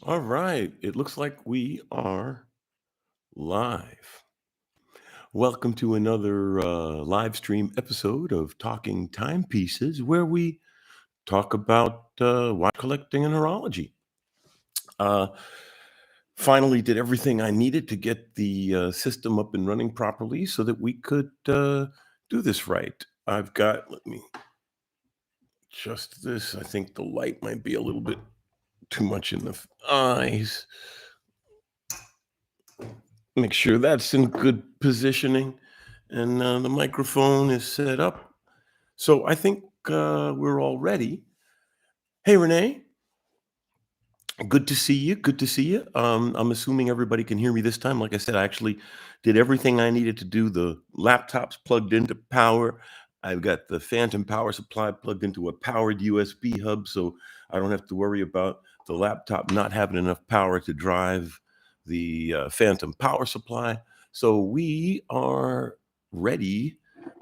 All right. It looks like we are live. Welcome to another live stream episode of Talking Timepieces, where we talk about watch collecting and horology. Uh, Finally, did everything I needed to get the system up and running properly so that we could do this right. Let me adjust this. I think the light might be a little bit too much in the eyes. Make sure that's in good positioning, and the microphone is set up. So I think we're all ready. Hey, Renee, good to see you. Good to see you. I'm assuming everybody can hear me this time. Like I said, I actually did everything I needed to do. The laptop's plugged into power. I've got the phantom power supply plugged into a powered USB hub, so I don't have to worry about the laptop not having enough power to drive the phantom power supply. So we are ready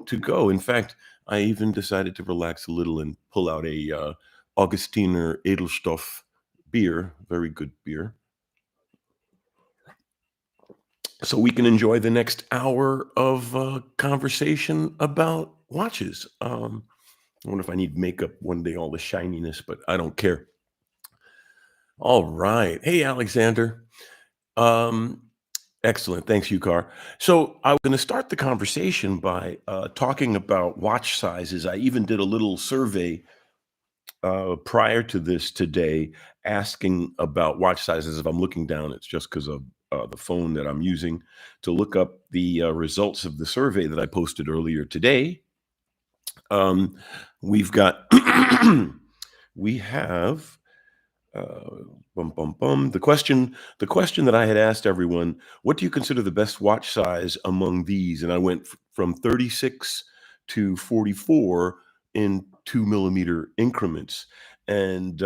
to go. In fact, I even decided to relax a little and pull out a Augustiner Edelstoff beer, very good beer, so we can enjoy the next hour of conversation about watches. I wonder if I need makeup one day, all the shininess, but I don't care. All right. Hey, Alexander. Um, Excellent. Thanks, Yukar. So I was going to start the conversation by talking about watch sizes. I even did a little survey prior to this today, asking about watch sizes. If I'm looking down, it's just because of the phone that I'm using to look up the results of the survey that I posted earlier today. Um, we've got, we have, uh, bum bum bum. The question that I had asked everyone: what do you consider the best watch size among these? And I went from 36 to 44 in 2 millimeter increments. And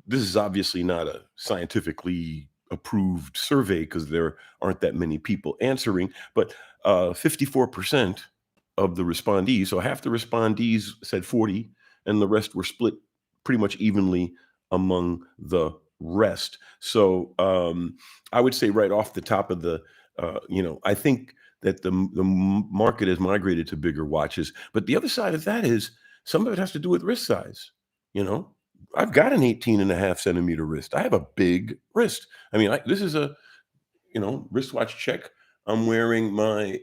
this is obviously not a scientifically approved survey because there aren't that many people answering, but 54% of the respondees, so half the respondees said 40, and the rest were split pretty much evenly among the rest. So I would say right off the top of I think that the market has migrated to bigger watches, but the other side of that is some of it has to do with wrist size. You know, I've got an 18 and a half centimeter wrist. I have a big wrist. I mean, this is a, wristwatch check. I'm wearing my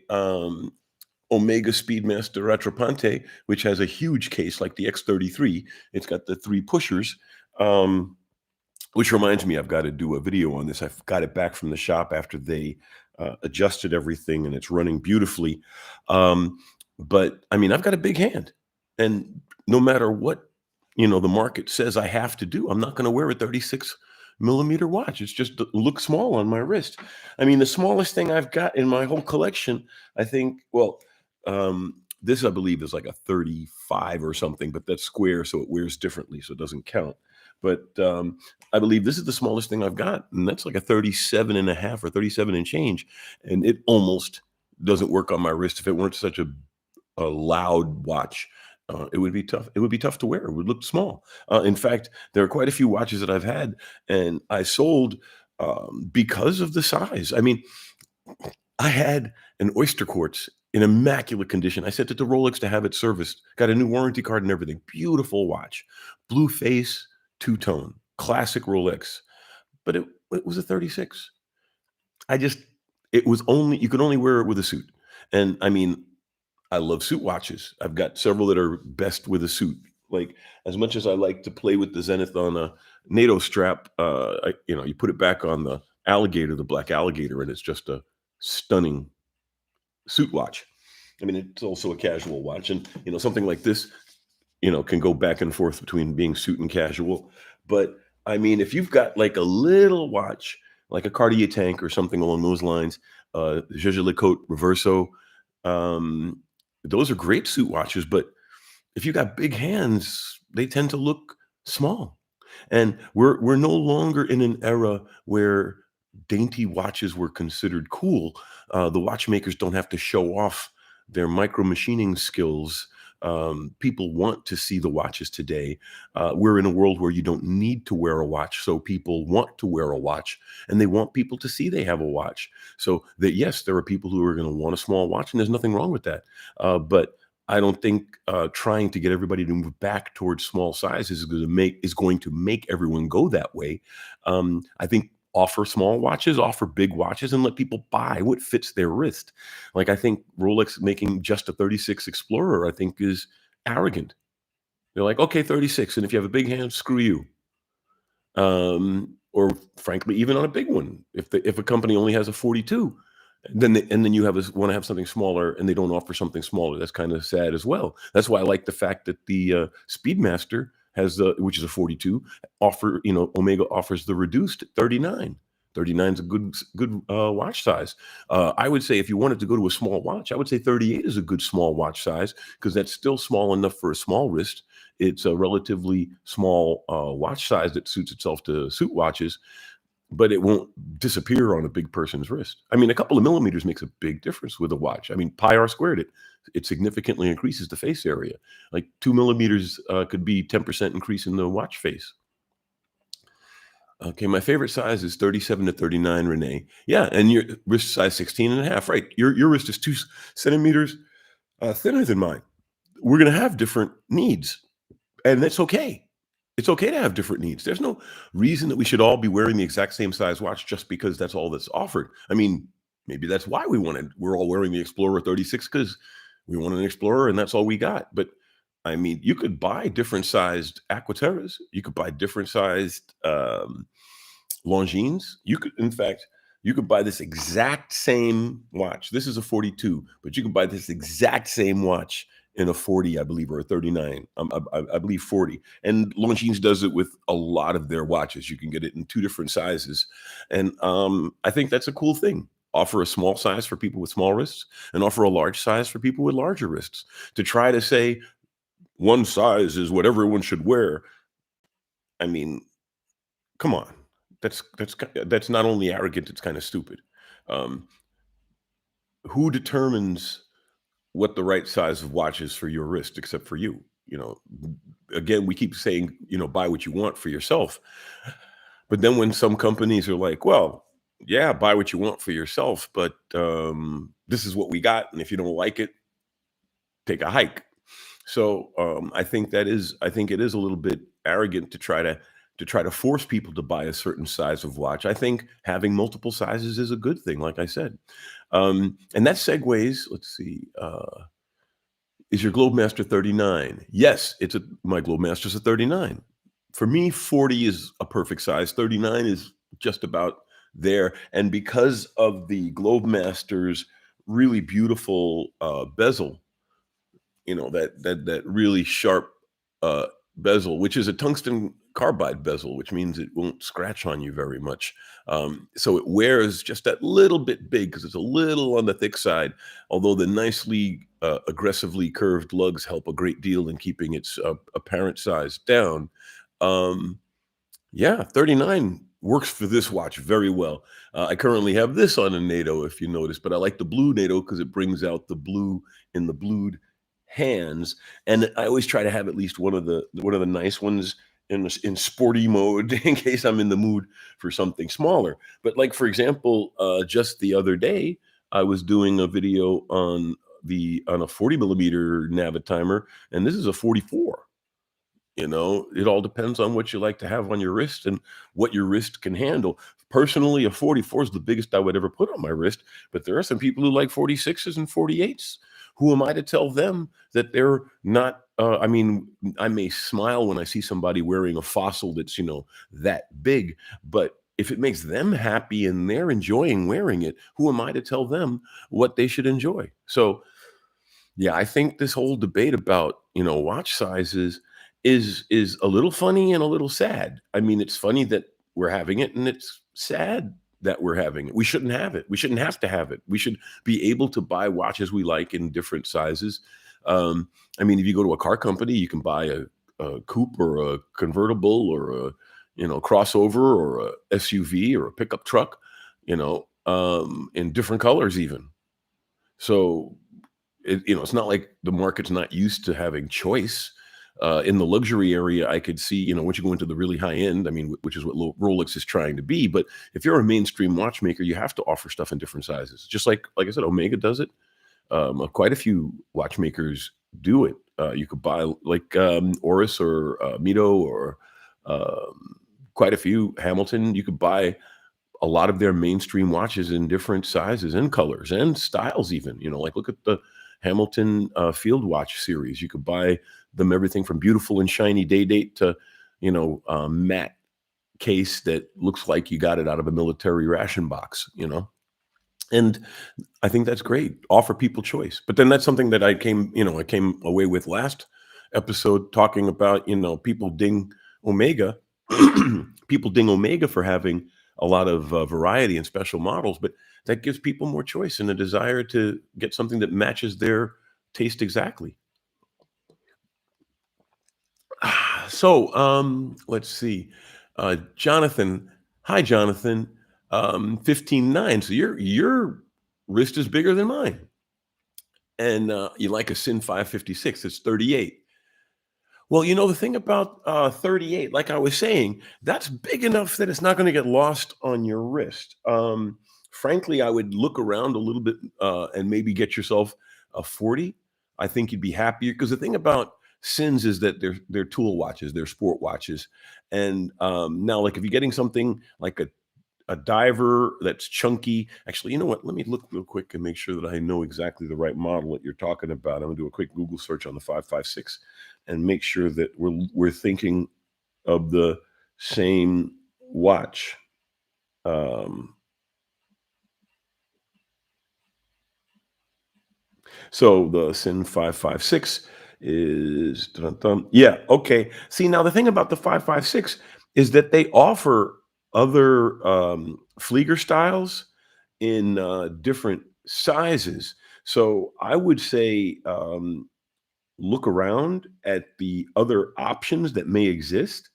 Omega Speedmaster Rattrapante, which has a huge case like the X33. It's got the three pushers, um, which reminds me, I've got to do a video on this. I've got it back from the shop after they adjusted everything, and it's running beautifully. Um, but I mean, I've got a big hand, and no matter what the market says I have to do, I'm not going to wear a 36 millimeter watch. It's just looks small on my wrist. I mean, the smallest thing I've got in my whole collection, I think. Well, this I believe is like a 35 or something, but that's square, so it wears differently, so it doesn't count. But I believe this is the smallest thing I've got, and that's like a 37 and a half or 37 and change, and it almost doesn't work on my wrist. If it weren't such a loud watch, it would be tough. It would be tough to wear. It would look small. In fact, there are quite a few watches that I've had, and I sold because of the size. I mean, I had an Oyster Quartz in immaculate condition. I sent it to Rolex to have it serviced. Got a new warranty card and everything. Beautiful watch, blue face, two-tone, classic Rolex. But it was a 36. I just it was only you could only wear it with a suit. And I mean, I love suit watches. I've got several that are best with a suit. Like, as much as I like to play with the Zenith on a NATO strap, you put it back on the alligator, the black alligator, and it's just a stunning suit watch. I mean, it's also a casual watch, and something like this, can go back and forth between being suit and casual. But I mean, if you've got like a little watch, like a Cartier Tank or something along those lines, Jaeger-LeCoultre Reverso, um, those are great suit watches. But if you got big hands, they tend to look small. And we're no longer in an era where dainty watches were considered cool. The watchmakers don't have to show off their micro machining skills People want to see the watches today. We're in a world where you don't need to wear a watch, so people want to wear a watch, and they want people to see they have a watch. So that yes, there are people who are going to want a small watch, and there's nothing wrong with that. But I don't think trying to get everybody to move back towards small sizes is going to make everyone go that way. I think offer small watches, offer big watches, and let people buy what fits their wrist. Like I think Rolex making just a 36 Explorer, I think, is arrogant. They're like, okay, 36, and if you have a big hand, screw you. Or frankly, even on a big one, if a company only has a 42, then you want to have something smaller, and they don't offer something smaller. That's kind of sad as well. That's why I like the fact that the Speedmaster has which is a 42, Omega offers the reduced 39. 39 is a good watch size. I would say if you wanted to go to a small watch, I would say 38 is a good small watch size because that's still small enough for a small wrist. It's a relatively small watch size that suits itself to suit watches, but it won't disappear on a big person's wrist. I mean, a couple of millimeters makes a big difference with a watch. I mean, pi r squared, it significantly increases the face area. Like 2 millimeters could be 10% increase in the watch face. Okay, my favorite size is 37 to 39, Renee. Yeah, and your wrist size 16 and a half, right? Your wrist is 2 centimeters thinner than mine. We're going to have different needs, and that's okay. It's okay to have different needs. There's no reason that we should all be wearing the exact same size watch just because that's all that's offered. I mean, maybe that's why we're all wearing the Explorer 36 because we want an Explorer and that's all we got. But I mean, you could buy different sized Aquaterras. You could buy different sized Longines. In fact, you could buy this exact same watch. This is a 42, but you could buy this exact same watch in a 40, I believe, or a 39. I believe 40. And Longines does it with a lot of their watches. You can get it in two different sizes. And I think that's a cool thing. Offer a small size for people with small wrists and offer a large size for people with larger wrists. To try to say one size is what everyone should wear. I mean, come on. That's not only arrogant, it's kind of stupid. Um, who determines what the right size of watch is for your wrist except for you? You know, again, we keep saying, buy what you want for yourself. But then when some companies are like, well, yeah, buy what you want for yourself, but this is what we got. And if you don't like it, take a hike. So I think it is a little bit arrogant to try to force people to buy a certain size of watch. I think having multiple sizes is a good thing, like I said. And that segues. Let's see. Is your Globemaster 39? Yes, my Globemaster's a 39. For me, 40 is a perfect size. 39 is just about there. And because of the Globemaster's really beautiful bezel, that really sharp uh, bezel, which is a tungsten carbide bezel, which means it won't scratch on you very much. So it wears just that little bit big because it's a little on the thick side. Although the nicely aggressively curved lugs help a great deal in keeping its apparent size down. Um, yeah, 39 works for this watch very well. I currently have this on a NATO, if you notice, but I like the blue NATO because it brings out the blue in the blued hands. And I always try to have at least one of the nice ones in sporty mode in case I'm in the mood for something smaller. But like for example, just the other day, I was doing a video on a 40 millimeter Navitimer, and this is a 44. It all depends on what you like to have on your wrist and what your wrist can handle. Personally, a 44 is the biggest I would ever put on my wrist, but there are some people who like 46s and 48s. Who am I to tell them that they're not? I mean, I may smile when I see somebody wearing a fossil that's, that big, but if it makes them happy and they're enjoying wearing it, who am I to tell them what they should enjoy? So, yeah, I think this whole debate about, watch sizes is a little funny and a little sad. I mean, it's funny that we're having it and it's sad that we're having it. We shouldn't have it. We shouldn't have to have it. We should be able to buy watches we like in different sizes. I mean, if you go to a car company, you can buy a coupe or a convertible or a, crossover or a SUV or a pickup truck, in different colors even. So It's not like the market's not used to having choice. In the luxury area, I could see, once you go into the really high end, I mean, which is what Rolex is trying to be. But if you're a mainstream watchmaker, you have to offer stuff in different sizes. Just like I said, Omega does it. Quite a few watchmakers do it. You could buy like Oris or Mito or quite a few Hamilton. You could buy a lot of their mainstream watches in different sizes and colors and styles even, like look at the Hamilton Field Watch series. You could buy them everything from beautiful and shiny day date to, matte case that looks like you got it out of a military ration box. And I think that's great. Offer people choice. But then that's something that I came away with last episode talking about, people ding Omega. People ding Omega for having a lot of variety and special models, but that gives people more choice and a desire to get something that matches their taste exactly. So let's see. Jonathan, hi Jonathan. 15.9. So your wrist is bigger than mine. And you like a Sin 556, it's 38. Well, the thing about 38, like I was saying, that's big enough that it's not going to get lost on your wrist. Frankly, I would look around a little bit and maybe get yourself a 40. I think you'd be happier because the thing about Sins is that they're tool watches, they're sport watches, and now like if you're getting something like a diver that's chunky. Actually, you know what? Let me look real quick and make sure that I know exactly the right model that you're talking about. I'm gonna do a quick Google search on the 556 and make sure that we're thinking of the same watch. Um, so the Sin 556 is yeah, okay. See, now the thing about the 556 is that they offer other Flieger styles in different sizes. So I would say look around at the other options that may exist.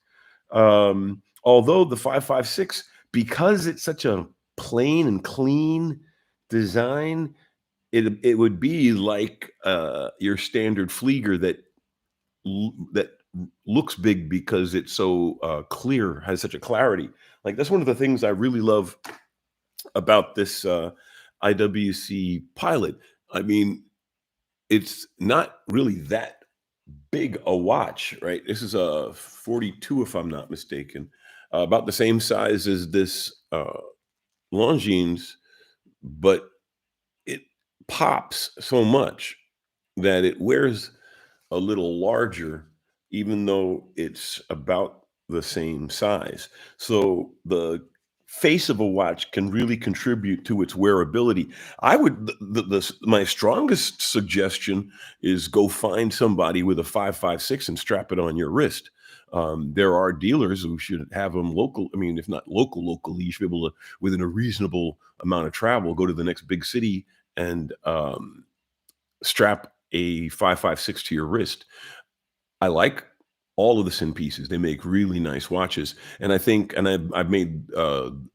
Although the 556, because it's such a plain and clean design, it would be like your standard Flieger that looks big because it's so clear, has such a clarity. Like that's one of the things I really love about this IWC Pilot. I mean, it's not really that big a watch, right? This is a 42, if I'm not mistaken, about the same size as this Longines, but it pops so much that it wears a little larger, even though it's about the same size. So the face of a watch can really contribute to its wearability. I would my strongest suggestion is go find somebody with a 556 and strap it on your wrist. There are dealers who should have them local. I mean, if not locally, you should be able to, within a reasonable amount of travel, go to the next big city and strap a 556 to your wrist. I like all of the Sin pieces. They make really nice watches, and I think, and I've made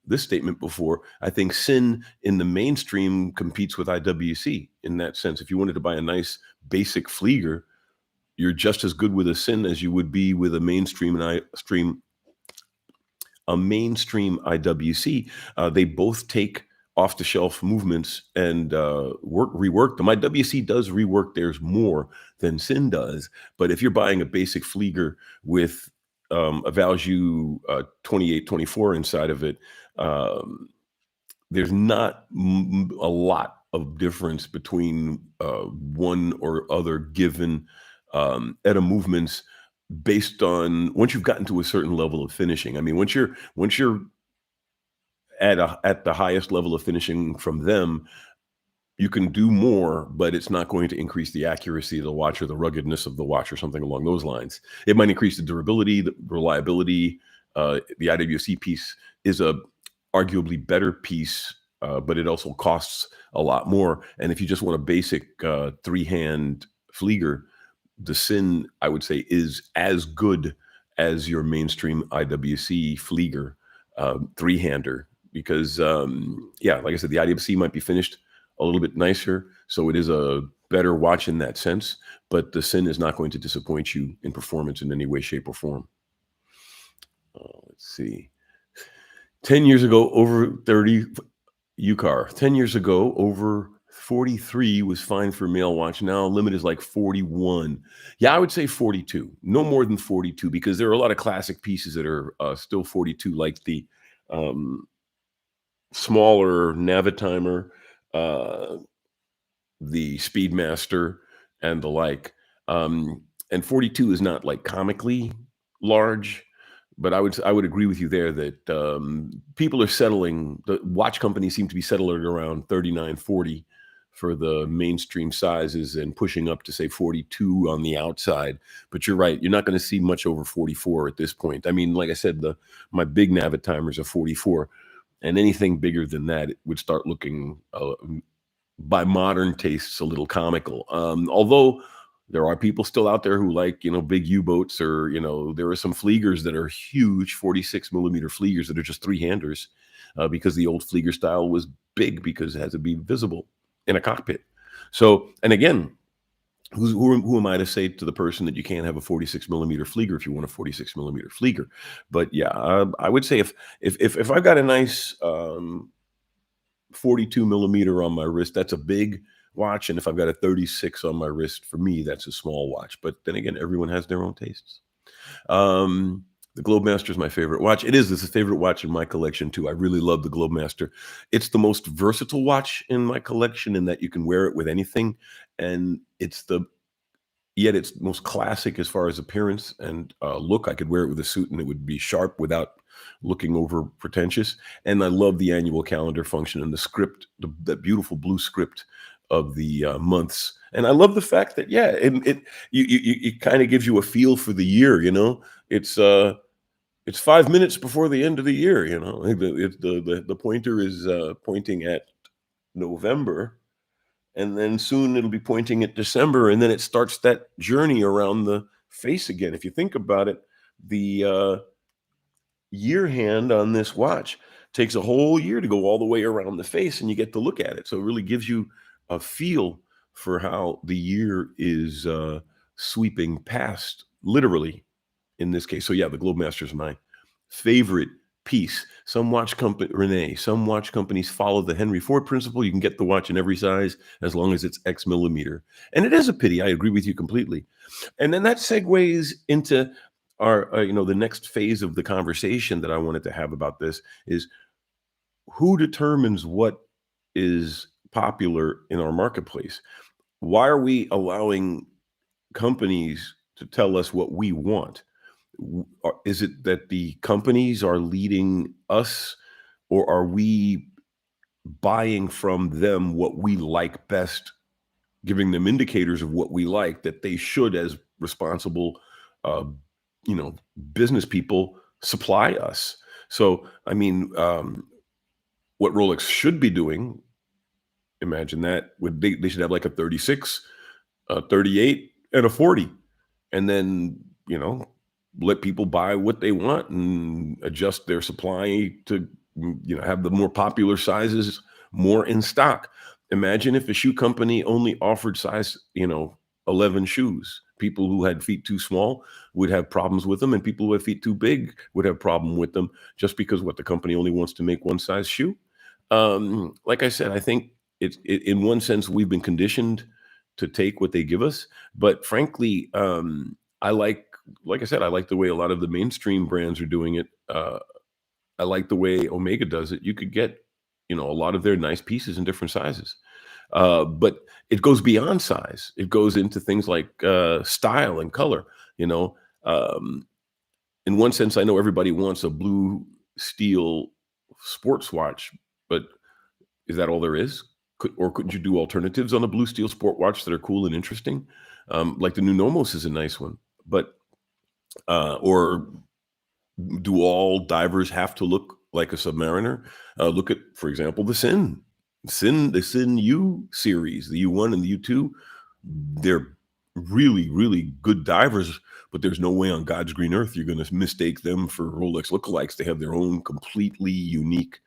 this statement before. I think Sin in the mainstream competes with IWC in that sense. If you wanted to buy a nice basic Flieger, you're just as good with a Sin as you would be with a mainstream IWC. They both take off the shelf movements and rework them. IWC does rework theirs more than Sin does. But if you're buying a basic Flieger with a Value 2824 inside of it, um, there's not a lot of difference between one or other given ETA movements based on once you've gotten to a certain level of finishing. I mean, once you're at the highest level of finishing from them, you can do more, but it's not going to increase the accuracy of the watch or the ruggedness of the watch or something along those lines. It might increase the durability, the reliability. The IWC piece is a arguably better piece, but it also costs a lot more. And if you just want a basic three-hand Flieger, the Sin, I would say, is as good as your mainstream IWC Flieger three-hander because, yeah, like I said, the IWC might be finished a little bit nicer. So it is a better watch in that sense, but the Sin is not going to disappoint you in performance in any way, shape, or form. Let's see. 10 years ago, over 30, UCAR. 10 years ago, over 43 was fine for male watch. Now limit is like 41. Yeah, I would say 42. No more than 42 because there are a lot of classic pieces that are still 42, like the um, smaller Navitimer, uh, the Speedmaster, and the like. And 42 is not like comically large, but I would agree with you there that people are settling. The watch companies seem to be settling around 39, 40 for the mainstream sizes and pushing up to say 42 on the outside. But you're right, you're not going to see much over 44 at this point. I mean, like I said, my big Navitimers are 44, and anything bigger than that it would start looking by modern tastes a little comical. Although there are people still out there who like, big U-boats, or, there are some Fliegers that are huge 46 millimeter Fliegers that are just three-handers because the old Flieger style was big because it had to be visible in a cockpit. So, and again, who am I to say to the person that you can't have a 46 millimeter Flieger if you want a 46 millimeter Flieger? But yeah, I would say if I've got a nice 42 millimeter on my wrist, that's a big watch. And if I've got a 36 on my wrist, for me, that's a small watch. But then again, everyone has their own tastes. The Globemaster is my favorite watch. It's a favorite watch in my collection too. I really love the Globemaster. It's the most versatile watch in my collection in that you can wear it with anything. And yet it's most classic as far as appearance and look. I could wear it with a suit and it would be sharp without looking over pretentious. And I love the annual calendar function and the script, that beautiful blue script of the months. And I love the fact that, yeah, it kind of gives you a feel for the year. It's 5 minutes before the end of the year. The pointer is pointing at November, and then soon it'll be pointing at December, and then it starts that journey around the face again. If you think about it, the year hand on this watch takes a whole year to go all the way around the face, and you get to look at it. So it really gives you a feel for how the year is sweeping past, literally, in this case. So yeah, the Globemaster is my favorite piece. Some watch companies follow the Henry Ford principle. You can get the watch in every size as long as it's X millimeter. And it is a pity. I agree with you completely. And then that segues into our, the next phase of the conversation that I wanted to have about this is who determines what is popular in our marketplace? Why are we allowing companies to tell us what we want? Is it that the companies are leading us, or are we buying from them what we like best, giving them indicators of what we like that they should, as responsible, uh, business people, supply us? So, I mean, what Rolex should be doing, imagine that, they should have like a 36, a 38, and a 40, and then let people buy what they want and adjust their supply to have the more popular sizes more in stock. Imagine if a shoe company only offered size 11 shoes. People who had feet too small would have problems with them, and people who had feet too big would have problem with them, just because the company only wants to make one size shoe. Like I said, I think in one sense we've been conditioned to take what they give us, but frankly, I like I said, I like the way a lot of the mainstream brands are doing it. I like the way Omega does it. You could get, a lot of their nice pieces in different sizes. But it goes beyond size. It goes into things like style and color. Um, in one sense, I know everybody wants a blue steel sports watch, but is that all there is? Couldn't you do alternatives on a blue steel sport watch that are cool and interesting? Like the new Nomos is a nice one, but or do all divers have to look like a Submariner? Look at, for example, the Sin U series, the U1 and the U2. They're really, really good divers, but there's no way on God's green earth you're going to mistake them for Rolex lookalikes. They have their own completely unique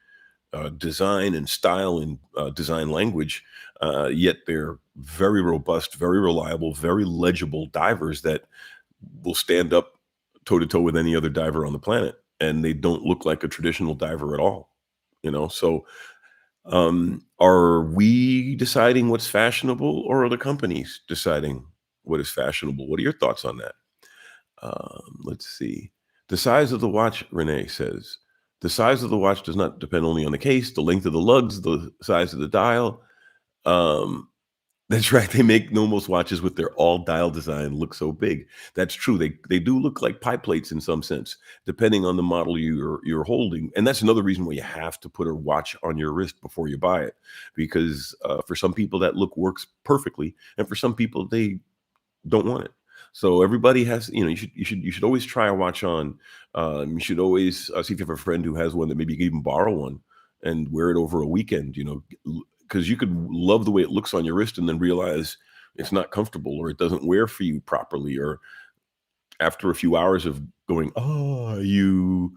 design and style and design language, yet they're very robust, very reliable, very legible divers that will stand up toe to toe with any other diver on the planet, and they don't look like a traditional diver at all. So are we deciding what's fashionable, or are the companies deciding what is fashionable? What are your thoughts on that? Let's see. The size of the watch, Renee says, the size of the watch does not depend only on the case, the length of the lugs, the size of the dial. Um, that's right. They make Nomos watches with their all dial design look so big. That's true. They do look like pie plates in some sense, depending on the model you're holding. And that's another reason why you have to put a watch on your wrist before you buy it, because for some people that look works perfectly, and for some people they don't want it. So everybody has, you should always try a watch on. You should always see if you have a friend who has one that maybe you can even borrow one and wear it over a weekend. Because you could love the way it looks on your wrist and then realize it's not comfortable, or it doesn't wear for you properly, or after a few hours of going, oh, you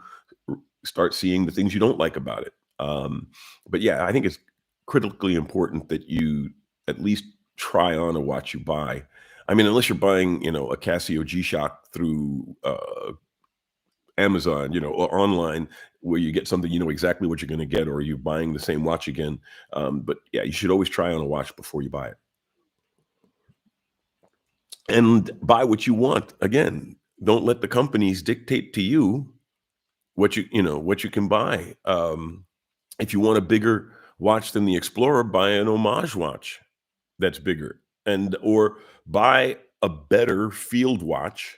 start seeing the things you don't like about it. But yeah, I think it's critically important that you at least try on a watch you buy. I mean, unless you're buying, a Casio G-Shock through Amazon, or online, where you get something, you know exactly what you're going to get, or you're buying the same watch again. But yeah, you should always try on a watch before you buy it, and buy what you want. Again, don't let the companies dictate to you what you can buy. If you want a bigger watch than the Explorer, buy an homage watch that's bigger, or buy a better field watch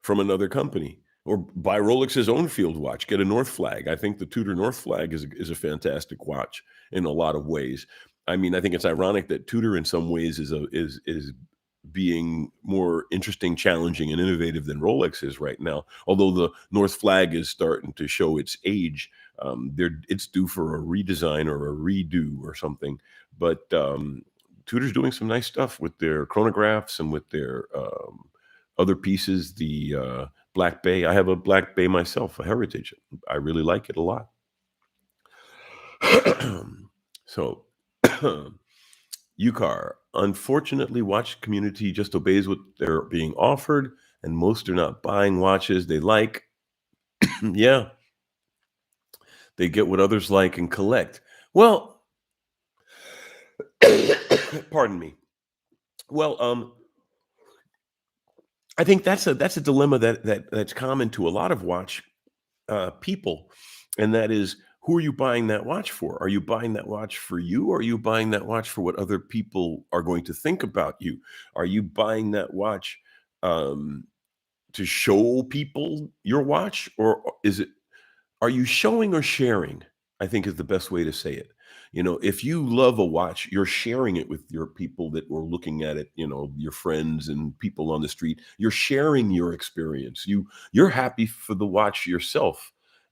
from another company, or buy Rolex's own field watch. Get a North Flag. I think the Tudor North Flag is a fantastic watch in a lot of ways. I mean, I think it's ironic that Tudor in some ways is being more interesting, challenging, and innovative than Rolex is right now. Although the North Flag is starting to show its age, it's due for a redesign or a redo or something. But Tudor's doing some nice stuff with their chronographs and with their other pieces. The Black Bay. I have a Black Bay myself, a Heritage. I really like it a lot. So, UCAR. Unfortunately, watch community just obeys what they're being offered, and most are not buying watches they like. Yeah, they get what others like and collect. Well, pardon me. Well, I think that's a dilemma that's common to a lot of watch people, and that is, who are you buying that watch for? Are you buying that watch for you, or are you buying that watch for what other people are going to think about you? Are you buying that watch um, to show people your watch, or are you showing or sharing? I think is the best way to say it. If you love a watch, you're sharing it with your people that were looking at it, your friends and people on the street. You're sharing your experience. You're happy for the watch yourself.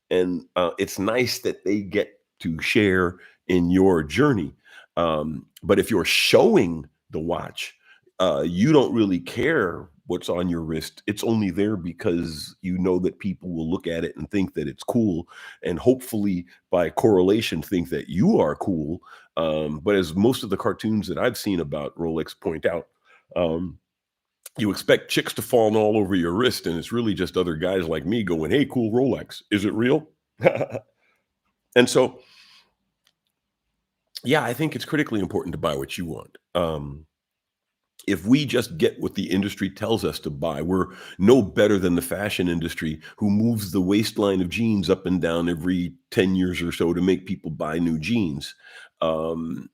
And it's nice that they get to share in your journey. But if you're showing the watch, you don't really care what's on your wrist. It's only there because you know that people will look at it and think that it's cool, and hopefully by correlation think that you are cool. But as most of the cartoons that I've seen about Rolex point out, um, you expect chicks to fall all over your wrist, and it's really just other guys like me going, "Hey, cool Rolex. Is it real?" And so, yeah, I think it's critically important to buy what you want. If we just get what the industry tells us to buy, we're no better than the fashion industry, who moves the waistline of jeans up and down every 10 years or so to make people buy new jeans. Um,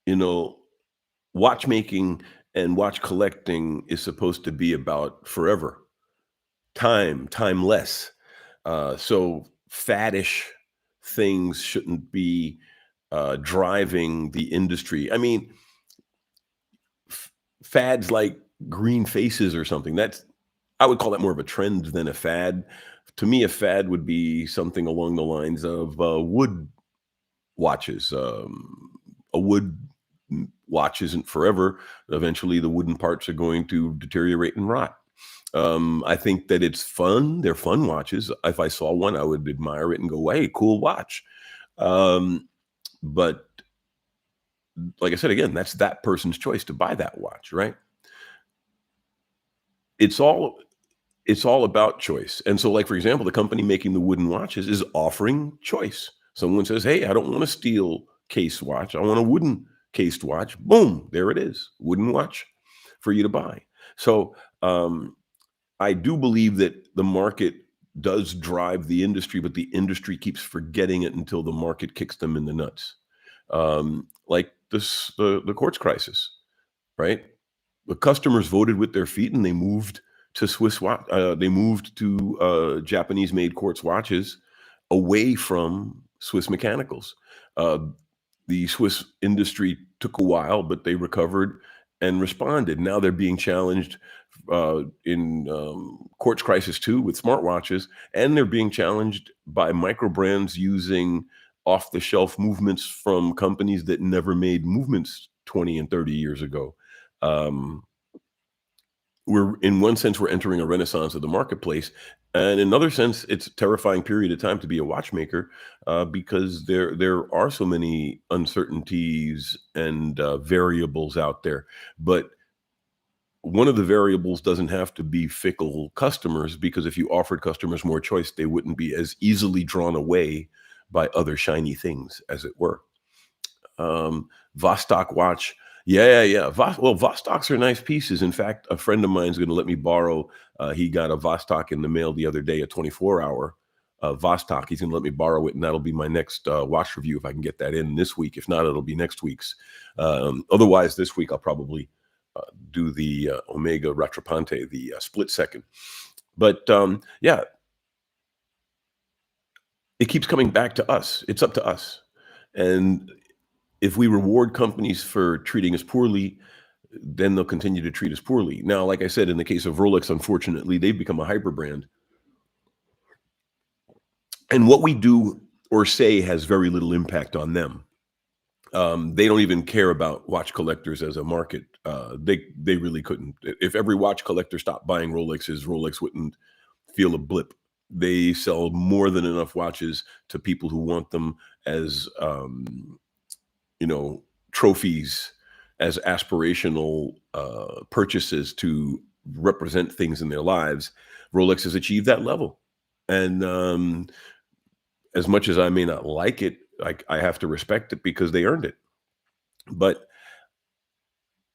you know, Watchmaking and watch collecting is supposed to be about forever, timeless. So faddish things shouldn't be driving the industry. I mean, fads like green faces or something, I would call that more of a trend than a fad. To me, a fad would be something along the lines of wood watches. A wood watch isn't forever. Eventually, the wooden parts are going to deteriorate and rot. I think that it's fun. They're fun watches. If I saw one, I would admire it and go, "Hey, cool watch." Um, but like I said again, that's that person's choice to buy that watch, right? It's all it's all about choice. And so, like for example, the company making the wooden watches is offering choice. Someone says, "Hey, I don't want a steel case watch. I want a wooden cased watch." Boom, there it is, wooden watch for you to buy. So I do believe that the market does drive the industry, but the industry keeps forgetting it until the market kicks them in the nuts. Like the quartz crisis, right? The customers voted with their feet and they moved to they moved to Japanese made quartz watches away from Swiss mechanicals. Uh, the Swiss industry took a while, but they recovered and responded. Now they're being challenged in quartz crisis 2 with smartwatches, and they're being challenged by micro brands using off the shelf movements from companies that never made movements 20 and 30 years ago. Um, we're in one sense we're entering a renaissance of the marketplace, and in another sense it's a terrifying period of time to be a watchmaker, because there are so many uncertainties and variables out there. But one of the variables doesn't have to be fickle customers, because if you offered customers more choice, they wouldn't be as easily drawn away by other shiny things, as it were. Vostok watch. Yeah, yeah, yeah. Vostoks are nice pieces. In fact, a friend of mine's going to let me borrow. He got a Vostok in the mail the other day, a 24-hour Vostok. He's going to let me borrow it, and that'll be my next watch review if I can get that in this week. If not, it'll be next week's. Otherwise, this week I'll probably do the Omega Rattrapante, the split second. But yeah, it keeps coming back to us. It's up to us. And if we reward companies for treating us poorly, then they'll continue to treat us poorly. Now, like I said, in the case of Rolex, unfortunately, they've become a hyper brand. And what we do or say has very little impact on them. They don't even care about watch collectors as a market. They really couldn't. If every watch collector stopped buying Rolexes, Rolex wouldn't feel a blip. They sell more than enough watches to people who want them as you know, trophies, as aspirational purchases to represent things in their lives. Rolex has achieved that level. And as much as I may not like it, I have to respect it because they earned it. But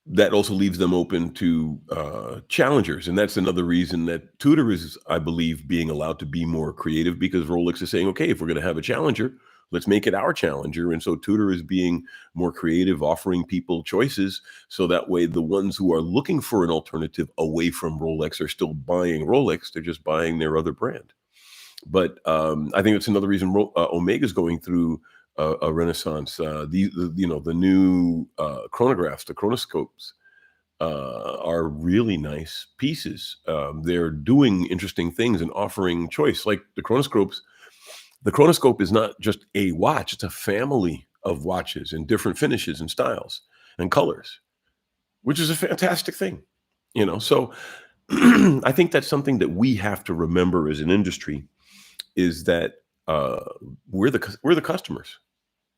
that also leaves them open to challengers. And that's another reason that Tudor is, I believe, being allowed to be more creative, because Rolex is saying, okay, if we're going to have a challenger, let's make it our challenger. And so Tudor is being more creative, offering people choices. So that way, the ones who are looking for an alternative away from Rolex are still buying Rolex. They're just buying their other brand. But I think that's another reason Omega is going through a renaissance. The new chronographs, the chronoscopes, are really nice pieces. They're doing interesting things and offering choice. Like the chronoscopes, the chronoscope is not just a watch; it's a family of watches in different finishes and styles and colors, which is a fantastic thing. So I think that's something that we have to remember as an industry, is that uh, we're the customers.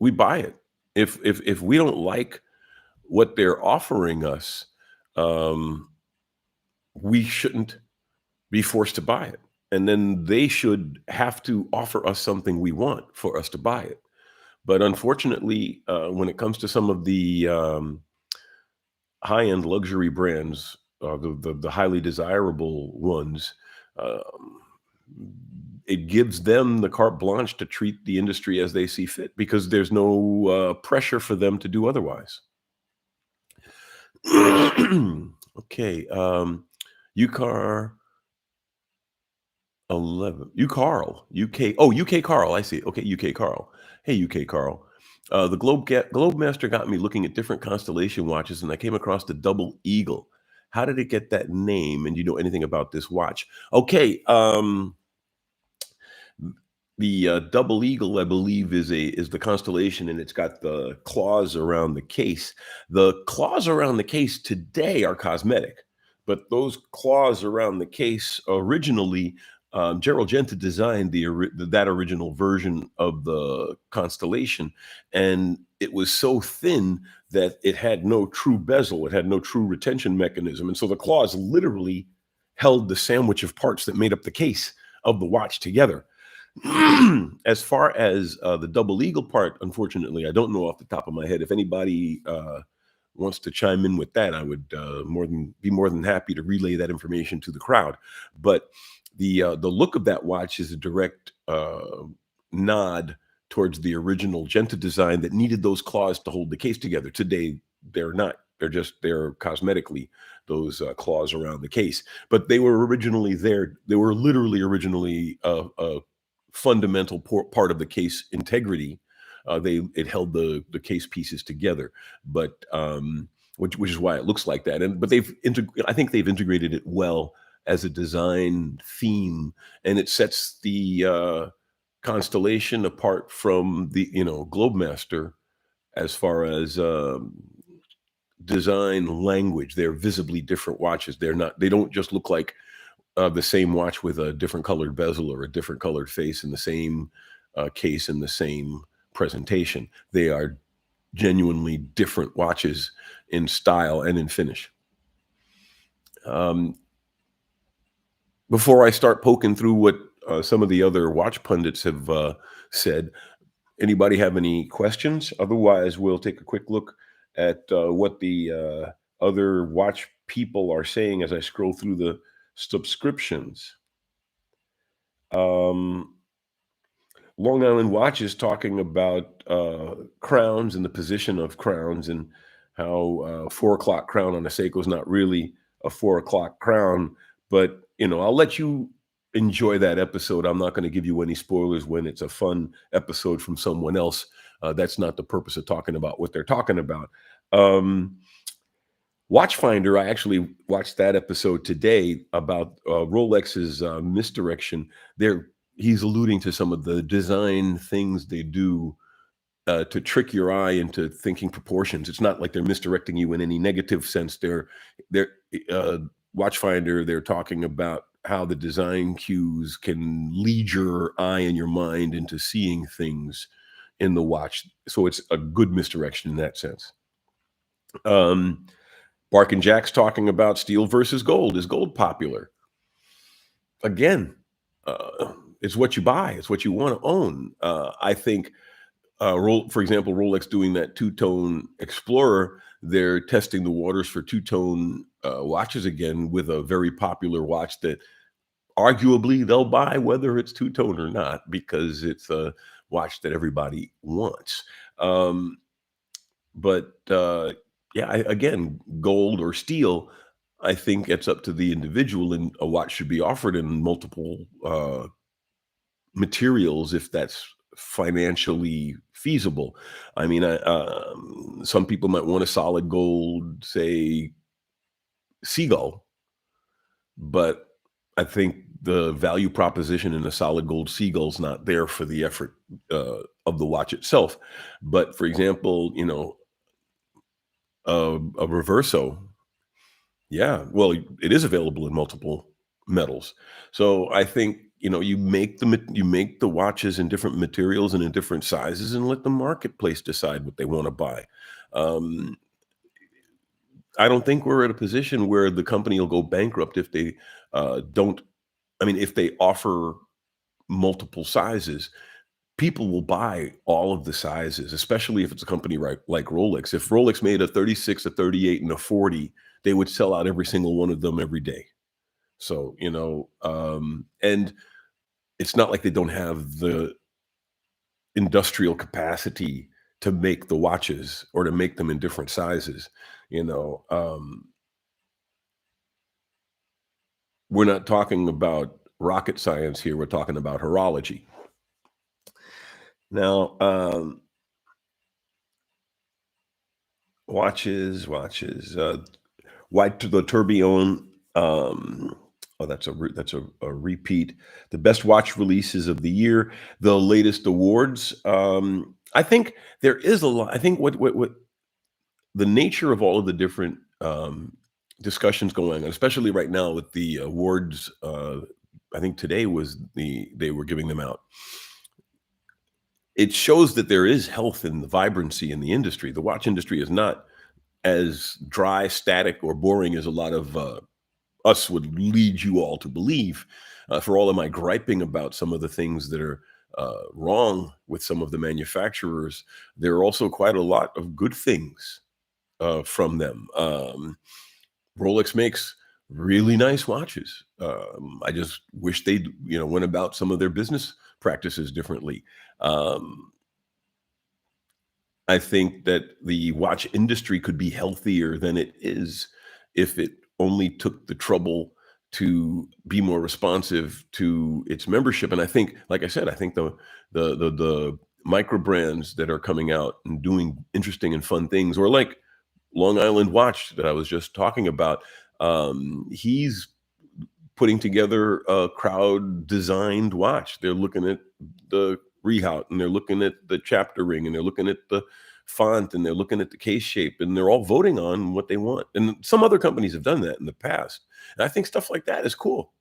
We buy it. If we don't like what they're offering us, um, we shouldn't be forced to buy it. And then they should have to offer us something we want for us to buy it. But unfortunately, when it comes to some of the high-end luxury brands, the highly desirable ones, um, it gives them the carte blanche to treat the industry as they see fit, because there's no pressure for them to do otherwise. Okay, UCAR 11, UCarl, UK. Oh, UK Carl. I see. Okay, UK Carl. Hey, UK Carl. The Globe Master got me looking at different constellation watches, and I came across the Double Eagle. How did it get that name? And do you know anything about this watch? Okay, the Double Eagle, I believe, is the constellation, and it's got the claws around the case. The claws around the case today are cosmetic. but those claws around the case originally, Gerald Genta designed that original version of the Constellation, and it was so thin that it had no true bezel, it had no true retention mechanism, and so the claws literally held the sandwich of parts that made up the case of the watch together. As far as the double eagle part, unfortunately, I don't know off the top of my head. If anybody wants to chime in with that, I would more than happy to relay that information to the crowd. But the look of that watch is a direct nod towards the original Genta design that needed those claws to hold the case together. Today, they're not. They're cosmetically those claws around the case, but they were originally there. They were literally originally a fundamental part of the case integrity. It held the case pieces together, but which is why it looks like that. And but I think they've integrated it well as a design theme, and it sets the Constellation apart from the Globemaster as far as design language. They're visibly different watches. They don't just look like the same watch with a different colored bezel or a different colored face in the same case in the same presentation. They are genuinely different watches in style and in finish. Before I start poking through what some of the other watch pundits have said, anybody have any questions? Otherwise, we'll take a quick look at what the other watch people are saying as I scroll through the subscriptions. Long Island Watch is talking about crowns and the position of crowns and how 4 o'clock crown on a Seiko is not really a 4 o'clock crown. But I'll let you enjoy that episode. I'm not going to give you any spoilers when it's a fun episode from someone else. That's not the purpose of talking about what they're talking about. Watchfinder, I actually watched that episode today about Rolex's misdirection. He's alluding to some of the design things they do to trick your eye into thinking proportions. It's not like they're misdirecting you in any negative sense. They're Watchfinder. They're talking about how the design cues can lead your eye and your mind into seeing things in the watch. So it's a good misdirection in that sense. Bark and Jack's talking about steel versus gold. Is gold popular? Again, it's what you buy. It's what you want to own. I think, for example, Rolex doing that two-tone Explorer, they're testing the waters for two-tone watches again with a very popular watch that arguably they'll buy whether it's two-tone or not because it's a watch that everybody wants. Again, gold or steel, I think it's up to the individual, and a watch should be offered in multiple materials if that's financially feasible. I mean, some people might want a solid gold, say, Seagull, but I think the value proposition in a solid gold Seagull's not there for the effort of the watch itself. But for example, a Reverso, yeah, well, it is available in multiple metals. So I think you make the watches in different materials and in different sizes, and let the marketplace decide what they want to buy. I don't think we're at a position where the company will go bankrupt if they don't. I mean, if they offer multiple sizes, people will buy all of the sizes, especially if it's a company like Rolex. If Rolex made a 36, a 38, and a 40, they would sell out every single one of them every day. So, and it's not like they don't have the industrial capacity to make the watches or to make them in different sizes. We're not talking about rocket science here. We're talking about horology. Now, watches, White to the Tourbillon. That's a repeat. The best watch releases of the year, the latest awards. I think there is a lot. I think what the nature of all of the different discussions going on, especially right now with the awards. I think today was they were giving them out. It shows that there is health and the vibrancy in the industry. The watch industry is not as dry, static, or boring as a lot of us would lead you all to believe. For all of my griping about some of the things that are wrong with some of the manufacturers, there are also quite a lot of good things from them. Rolex makes really nice watches. I just wish they'd went about some of their business practices differently. Um, I think that the watch industry could be healthier than it is if it only took the trouble to be more responsive to its membership. And I think, like I said, I think the micro brands that are coming out and doing interesting and fun things, or like Long Island Watch that I was just talking about, he's putting together a crowd designed watch. They're looking at the rehaut and they're looking at the chapter ring and they're looking at the font and they're looking at the case shape and they're all voting on what they want. And some other companies have done that in the past. And I think stuff like that is cool.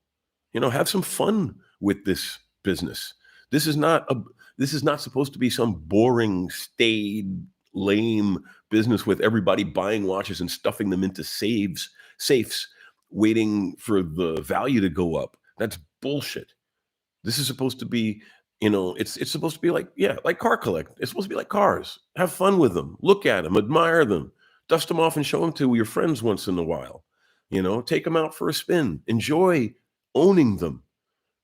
Have some fun with this business. This is not a this is not supposed to be some boring, staid, lame business with everybody buying watches and stuffing them into safes, waiting for the value to go up. That's bullshit. This is supposed to be, it's supposed to be like, yeah, like car collect. It's supposed to be like cars. Have fun with them. Look at them, admire them, dust them off and show them to your friends once in a while. Take them out for a spin. Enjoy owning them.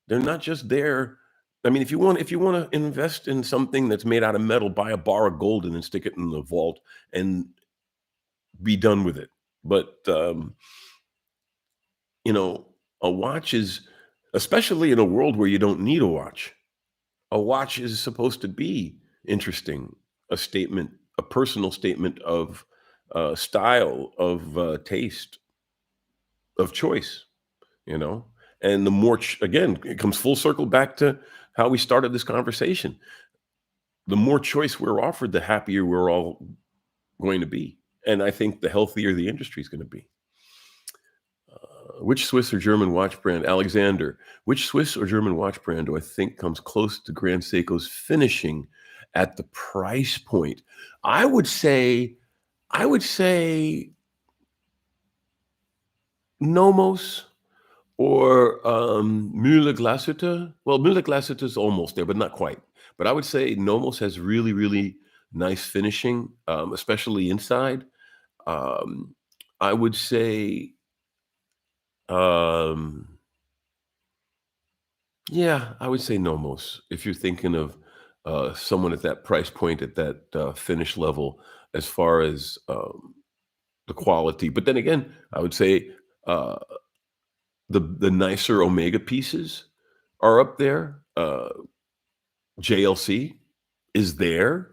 They're not just there. I mean, if you want to invest in something that's made out of metal, buy a bar of gold and then stick it in the vault and be done with it. But a watch is, especially in a world where you don't need a watch is supposed to be interesting, a statement, a personal statement of style, of taste, of choice, you know. And the more, again, it comes full circle back to how we started this conversation. The more choice we're offered, the happier we're all going to be. And I think the healthier the industry is going to be. Which Swiss or German watch brand, Alexander, which Swiss or German watch brand do I think comes close to Grand Seiko's finishing at the price point? I would say Nomos or Mühle Glashütte. Well, Mühle Glashütte is almost there, but not quite. But I would say Nomos has really, really nice finishing, especially inside. Um, I would say um, yeah, I would say Nomos. If you're thinking of someone at that price point, at that finish level, as far as the quality. But then again, I would say uh, the nicer Omega pieces are up there. JLC is there.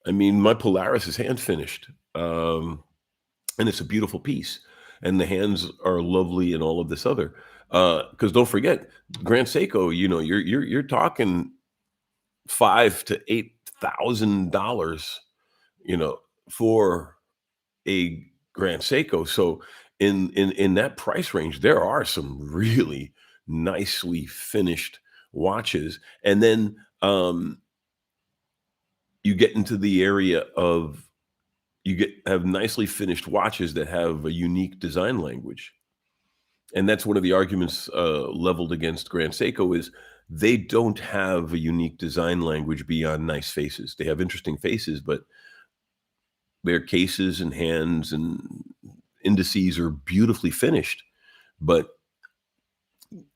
I mean, my Polaris is hand finished, and it's a beautiful piece, and the hands are lovely, and all of this other. Because don't forget, Grand Seiko. You're talking $5,000 to $8,000, for a Grand Seiko. So in that price range, there are some really nicely finished watches. And then you get into the area of have nicely finished watches that have a unique design language. And that's one of the arguments leveled against Grand Seiko is they don't have a unique design language beyond nice faces. They have interesting faces, but their cases and hands and indices are beautifully finished. But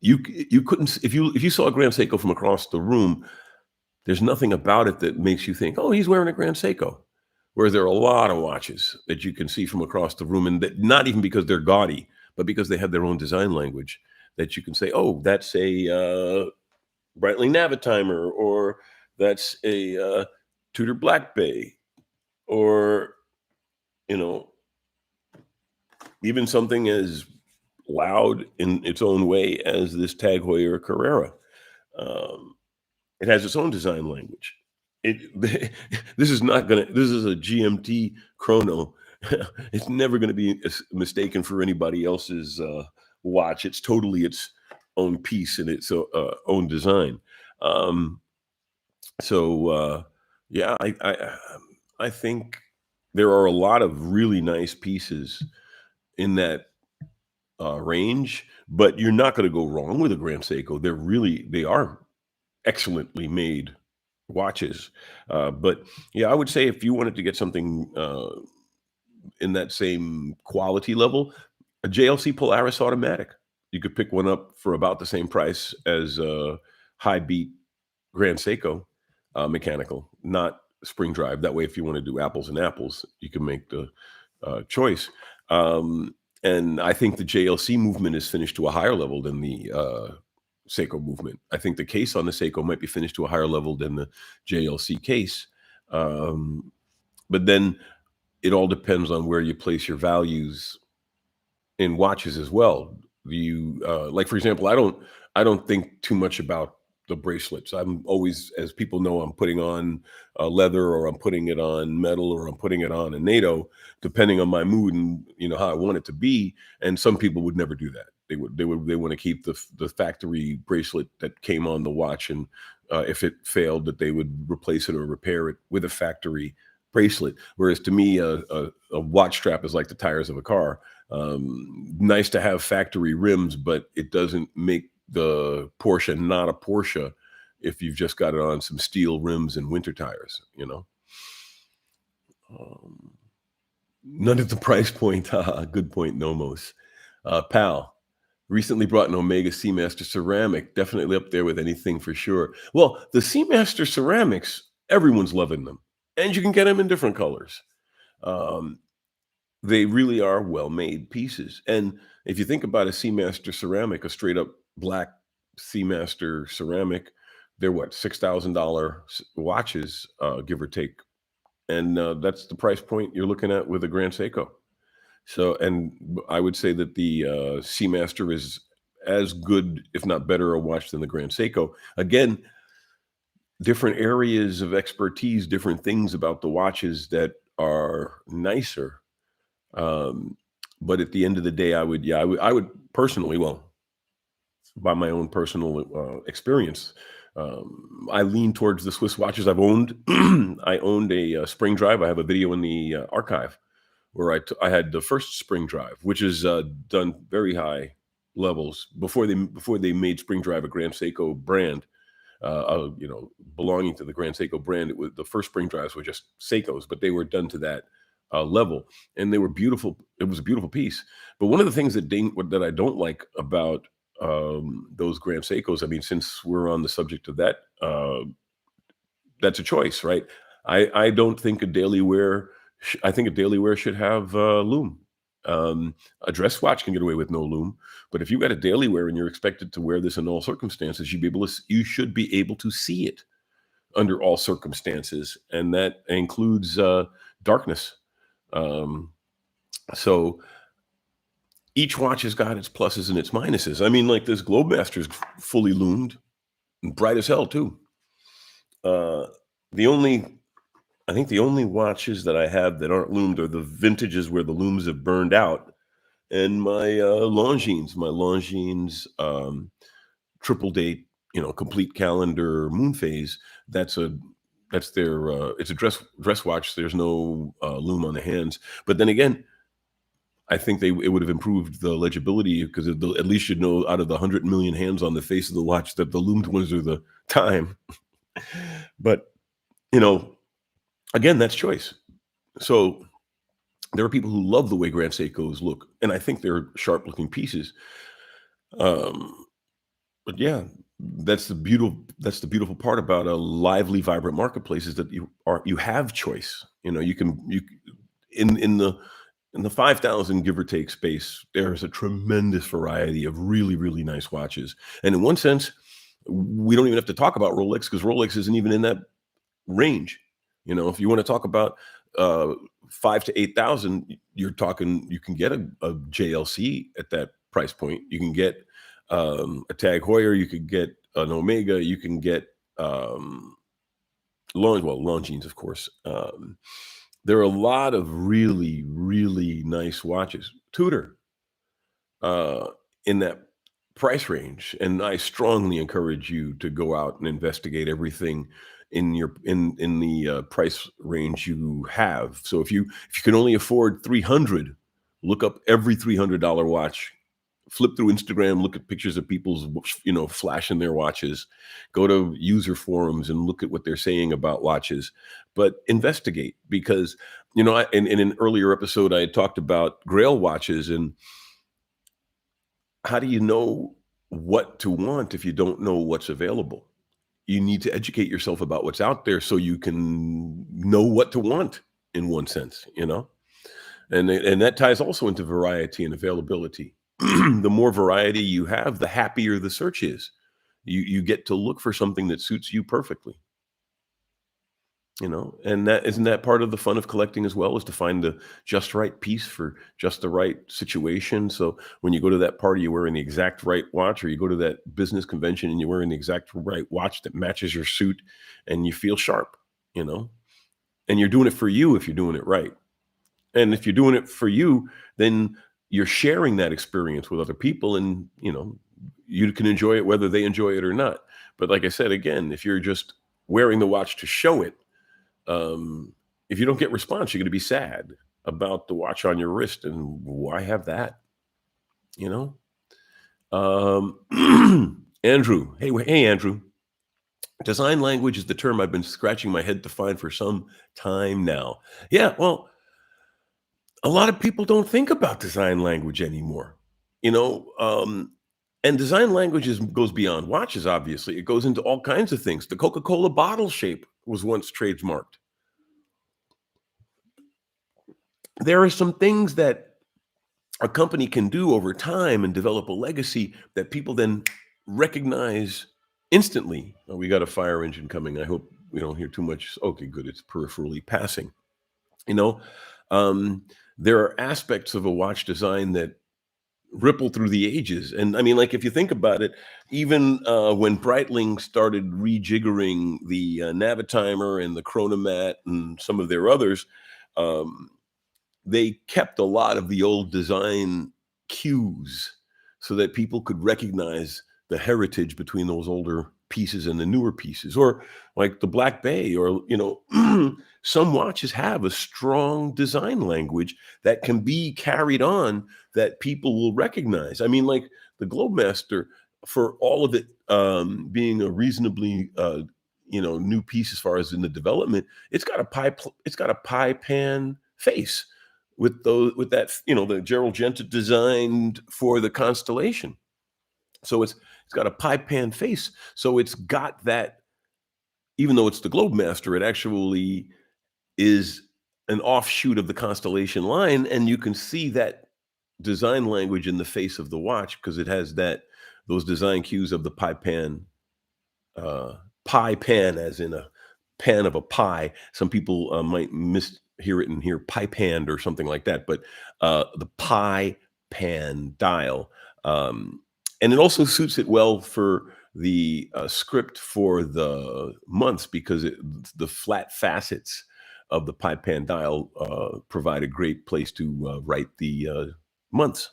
you couldn't, if you saw a Grand Seiko from across the room, there's nothing about it that makes you think, oh, he's wearing a Grand Seiko. Whereas there are a lot of watches that you can see from across the room, and that not even because they're gaudy, but because they have their own design language, that you can say, oh, that's a Breitling Navitimer, or that's a Tudor Black Bay, or you know, even something as loud in its own way as this Tag Heuer Carrera. Um, it has its own design language. It this is not gonna. This is a GMT chrono, It's never going to be mistaken for anybody else's watch. It's totally its own piece and its own design. Um, so yeah, I think there are a lot of really nice pieces in that range, but you're not going to go wrong with a Grand Seiko. They are excellently made watches. But yeah, I would say if you wanted to get something in that same quality level, a JLC Polaris automatic. You could pick one up for about the same price as a high beat Grand Seiko mechanical, not spring drive. That way, if you want to do apples and apples, you can make the choice. Um, and I think the JLC movement is finished to a higher level than the Seiko movement. I think the case on the Seiko might be finished to a higher level than the JLC case. Um, but then it all depends on where you place your values in watches as well. You like, for example, I don't think too much about the bracelets. I'm always, as people know, I'm putting on leather, or I'm putting it on metal, or I'm putting it on a NATO, depending on my mood and how I want it to be. And some people would never do that. They want to keep the factory bracelet that came on the watch, and if it failed, that they would replace it or repair it with a factory bracelet. Whereas to me, a watch strap is like the tires of a car. Nice to have factory rims, but it doesn't make the Porsche not a Porsche if you've just got it on some steel rims and winter tires. Um, None at the price point. Good point, Nomos. Pal, recently brought an Omega Seamaster ceramic, definitely up there with anything for sure. Well, the Seamaster ceramics, everyone's loving them, and you can get them in different colors. Um, they really are well-made pieces. And if you think about a Seamaster ceramic, a straight up black Seamaster ceramic, they're what, $6,000 watches, give or take. And that's the price point you're looking at with a Grand Seiko. So, and I would say that the Seamaster is as good, if not better, a watch than the Grand Seiko. Again, different areas of expertise, different things about the watches that are nicer. Um, but at the end of the day, I would personally, well, by my own personal experience, I lean towards the Swiss watches I've owned. I owned a spring drive. I have a video in the archive where I had the first spring drive, which is done very high levels before they made spring drive a Grand Seiko brand. Belonging to the Grand Seiko brand. It was the first spring drives were just Seikos, but they were done to that level, and they were beautiful. It was a beautiful piece. But one of the things that I don't like about those Grand Seikos, I mean, since we're on the subject of that, that's a choice, right? I don't think a daily wear. I think a daily wear should have lume. A dress watch can get away with no lume, but if you got a daily wear and you're expected to wear this in all circumstances, you should be able to see it under all circumstances, and that includes darkness. Um, so each watch has got its pluses and its minuses. I mean, like this Globemaster is fully loomed, and bright as hell too. Uh, the only I think the only watches that I have that aren't loomed are the vintages where the looms have burned out, and my Longines, triple date, complete calendar moon phase. That's a that's their it's a dress watch. There's no loom on the hands, but then again, I think it would have improved the legibility because at least you'd know out of the 100 million hands on the face of the watch that the loomed ones are the time. But you know, again, that's choice. So there are people who love the way Grand Seikos look, and I think they're sharp-looking pieces. But yeah, that's the beautiful part about a lively, vibrant marketplace is that you have choice. You in the 5,000 give or take space, there's a tremendous variety of really, really nice watches. And in one sense, we don't even have to talk about Rolex because Rolex isn't even in that range. If you want to talk about 5 to 8,000, you can get a JLC at that price point. You can get a Tag Heuer, you could get an Omega, you can get Longines, of course. There are a lot of really, really nice watches. Tudor, uh, in that price range, and I strongly encourage you to go out and investigate everything in the price range you have. So if you can only afford 300, look up every $300 watch. Flip through Instagram, look at pictures of people's flashing their watches. Go to user forums and look at what they're saying about watches, but investigate because in an earlier episode I had talked about Grail watches and how do you know what to want if you don't know what's available? You need to educate yourself about what's out there so you can know what to want in one sense, and that ties also into variety and availability. The more variety you have, the happier the search is. You get to look for something that suits you perfectly. And that isn't that part of the fun of collecting as well, is to find the just right piece for just the right situation. So when you go to that party, you're wearing the exact right watch, or you go to that business convention and you're wearing the exact right watch that matches your suit and you feel sharp, you know, and you're doing it for you if you're doing it right. And if you're doing it for you, then you're sharing that experience with other people, and you can enjoy it whether they enjoy it or not. But like I said, again, if you're just wearing the watch to show it, um, if you don't get response, you're going to be sad about the watch on your wrist, and why have that? You know. Andrew, hey, Andrew. Design language is the term I've been scratching my head to find for some time now. Yeah, well, a lot of people don't think about design language anymore. You know, and design goes beyond watches. Obviously, it goes into all kinds of things. The Coca-Cola bottle shape was once trademarked. There are some things that a company can do over time and develop a legacy that people then recognize instantly. Oh, we got a fire engine coming. I hope we don't hear too much. Okay, good. It's peripherally passing. You know, um, there are aspects of a watch design that ripple through the ages. And I mean, like, if you think about it, even when Breitling started rejiggering the Navitimer and the Chronomat and some of their others, um, they kept a lot of the old design cues so that people could recognize the heritage between those older pieces and the newer pieces, or like the Black Bay, or some watches have a strong design language that can be carried on, that people will recognize. I mean, like the Globemaster, for all of it being a reasonably new piece as far as in the development, it's got a pie pan face with that, the Gerald Genta designed for the Constellation. So it's got a pie pan face. So it's got that, even though it's the Globemaster, it actually is an offshoot of the Constellation line, and you can see that design language in the face of the watch because it has those design cues of the uh, pie pan, as in a pan of a pie. Some people might mishear it and hear pie pan or something like that, but the pie pan dial. And it also suits it well for the script for the months, because the flat facets of the pie pan dial provide a great place to write the months.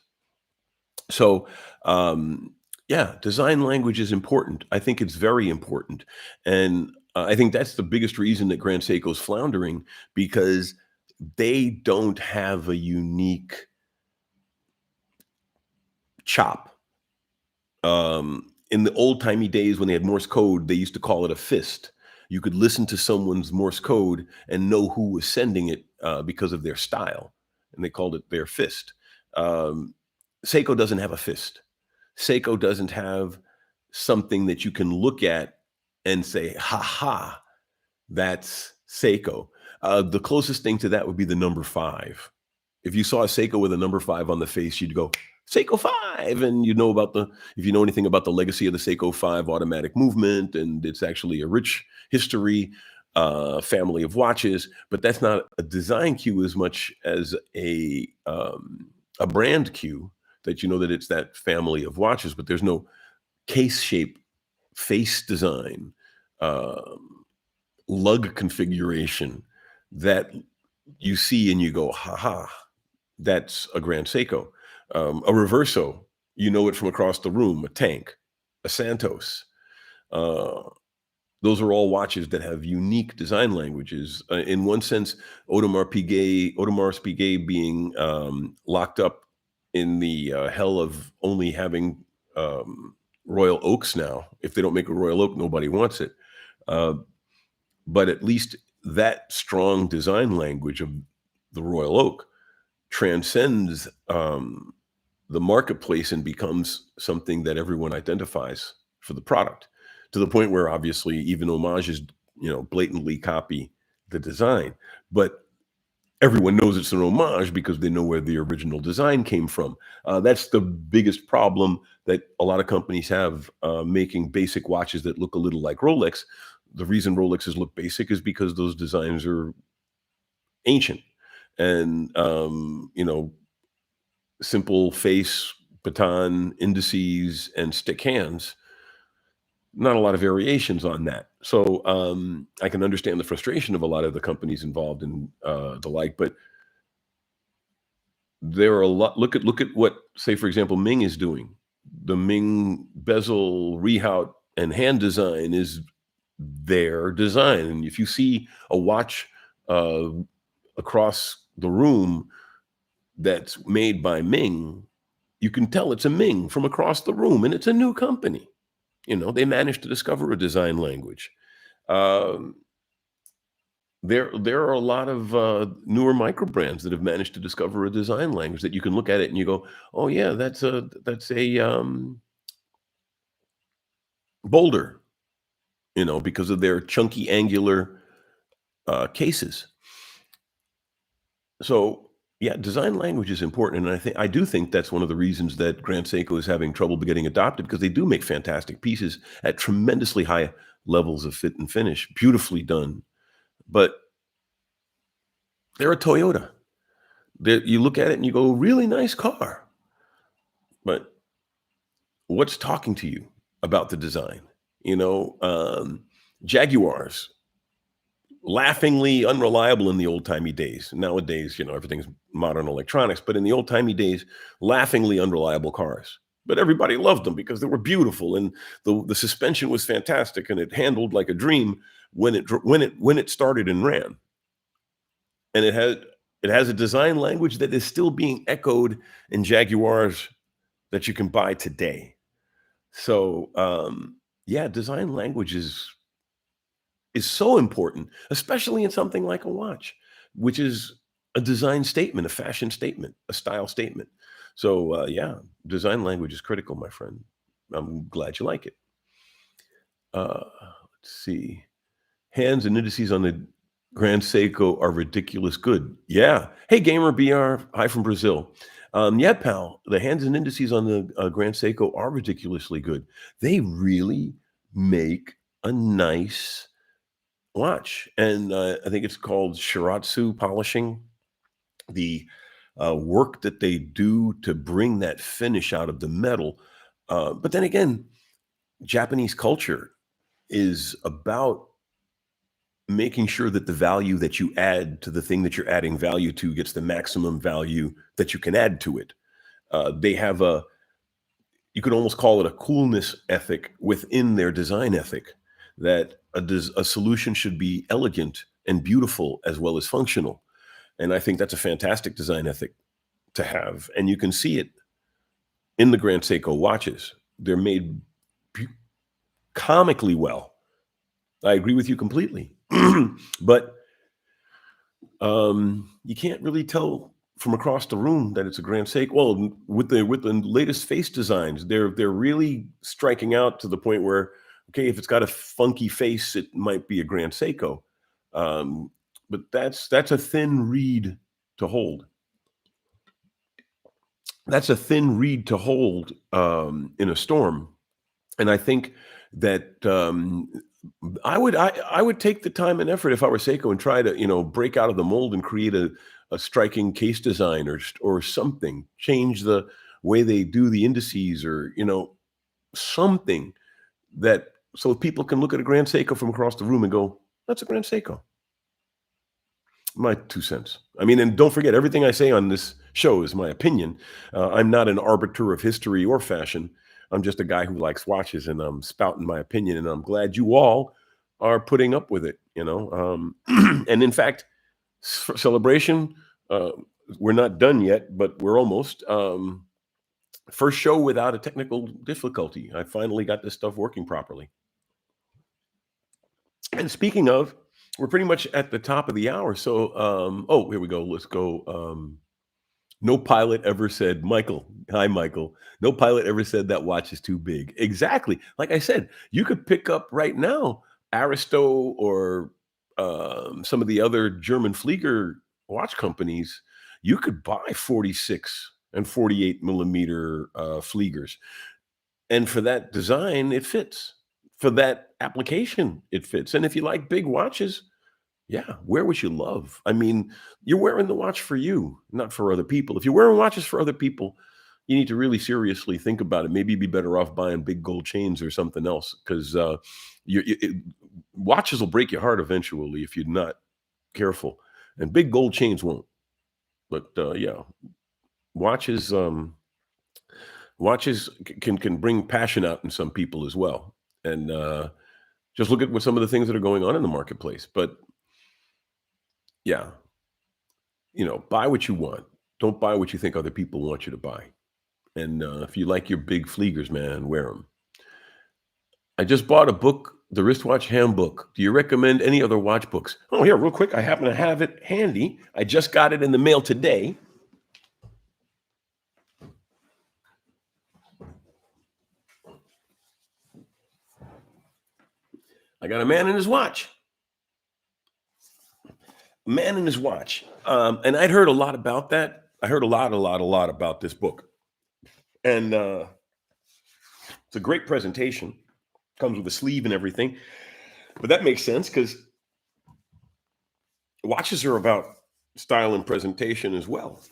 So, yeah, design language is important. I think it's very important, and I think that's the biggest reason that Grand Seiko's floundering, because they don't have a unique chop. In the old timey days when they had Morse code, they used to call it a fist. You could listen to someone's Morse code and know who was sending it because of their style, and they called it their fist. Um, Seiko doesn't have a fist. Seiko doesn't have something that you can look at and say, "Ha ha, that's Seiko." The closest thing to that would be the number 5. If you saw a Seiko with a number 5 on the face, you'd go, "Seiko 5," and if you know anything about the legacy of the Seiko 5 automatic movement, and it's actually a rich history, family of watches, but that's not a design cue as much as a brand cue, that you know that it's that family of watches, but there's no case shape, face design, lug configuration that you see and you go, "Ha ha, that's a Grand Seiko." A Reverso, you know it from across the room, a Tank, a Santos. Uh, those are all watches that have unique design languages. In one sense, Audemars Piguet being locked up in the hell of only having Royal Oaks now. If they don't make a Royal Oak, nobody wants it. Uh, but at least that strong design language of the Royal Oak transcends the marketplace and becomes something that everyone identifies for the product, to the point where obviously even homages, blatantly copy the design, but everyone knows it's an homage because they know where the original design came from. That's the biggest problem that a lot of companies have, making basic watches that look a little like Rolex. The reason Rolexes look basic is because those designs are ancient and simple face, baton, indices, and stick hands. Not a lot of variations on that. So I can understand the frustration of a lot of the companies involved in the like, but there are a lot. Look at what, say, for example, Ming is doing. The Ming bezel, rehaut, and hand design is their design. And if you see a watch uh, across the room that's made by Ming, you can tell it's a Ming from across the room, and it's a new company. They managed to discover a design language. Um, there are a lot of newer micro brands that have managed to discover a design language that you can look at it and you go, "Oh yeah, that's a Boulder," because of their chunky angular cases. So yeah, design language is important, and I do think that's one of the reasons that Grand Seiko is having trouble getting adopted, because they do make fantastic pieces at tremendously high levels of fit and finish, beautifully done. But they're a Toyota. You look at it and you go, really nice car, but what's talking to you about the design? You know, Jaguars, laughingly unreliable in the old timey days. Nowadays, everything's modern electronics, but in the old timey days, laughingly unreliable cars. But everybody loved them because they were beautiful, and the suspension was fantastic, and it handled like a dream when it started and ran. And it has a design language that is still being echoed in Jaguars that you can buy today. So yeah, design language is so important, especially in something like a watch, which is a design statement, a fashion statement, a style statement. So yeah, design language is critical, my friend. I'm glad you like it. Let's see. Hands and indices on the Grand Seiko are ridiculous good. Yeah. Hey, Gamer BR. Hi from Brazil. Yeah, pal. The hands and indices on the Grand Seiko are ridiculously good. They really make a nice watch. And I think it's called shiratsu polishing. The work that they do to bring that finish out of the metal. But then again, Japanese culture is about making sure that the value that you add to the thing that you're adding value to gets the maximum value that you can add to it. They have you could almost call it a coolness ethic within their design ethic, that a solution should be elegant and beautiful as well as functional. And I think that's a fantastic design ethic to have. And you can see it in the Grand Seiko watches. They're made bu- comically well. I agree with you completely. But you can't really tell from across the room that it's a Grand Seiko. Well, with the latest face designs, they're really striking out to the point where, okay, if it's got a funky face, it might be a Grand Seiko. Um, but that's a thin reed to hold. That's a thin reed to hold in a storm. And I think that I would take the time and effort if I were Seiko and try to break out of the mold and create a striking case design or something. Change the way they do the indices, or something that, so people can look at a Grand Seiko from across the room and go, "That's a Grand Seiko." My 2 cents. I mean, and don't forget, everything I say on this show is my opinion. I'm not an arbiter of history or fashion. I'm just a guy who likes watches, and I'm spouting my opinion, and I'm glad you all are putting up with it, you know? And in fact, celebration, uh, we're not done yet, but we're almost. First show without a technical difficulty. I finally got this stuff working properly. And speaking of, we're pretty much at the top of the hour. So, oh, here we go. Let's go. No pilot ever said, Michael, hi, Michael. No pilot ever said that watch is too big. Exactly. Like I said, you could pick up right now Aristo or some of the other German Flieger watch companies. You could buy 46 and 48 millimeter Fliegers. And for that design, it fits. For that application, it fits. And if you like big watches, yeah, wear what you love. I mean, you're wearing the watch for you, not for other people. If you're wearing watches for other people, you need to really seriously think about it. Maybe you'd be better off buying big gold chains or something else, because watches will break your heart eventually if you're not careful, and big gold chains won't. But yeah, watches can bring passion out in some people as well. And just look at what some of the things that are going on in the marketplace. But yeah, buy what you want. Don't buy what you think other people want you to buy. And if you like your big fleegers, man, wear them. I just bought a book, The Wristwatch Handbook. Do you recommend any other watch books? Oh, here, real quick. I happen to have it handy. I just got it in the mail today. I got a man and his watch. Man and his watch. And I'd heard a lot about that. I heard a lot about this book. And it's a great presentation. Comes with a sleeve and everything. But that makes sense because watches are about style and presentation as well.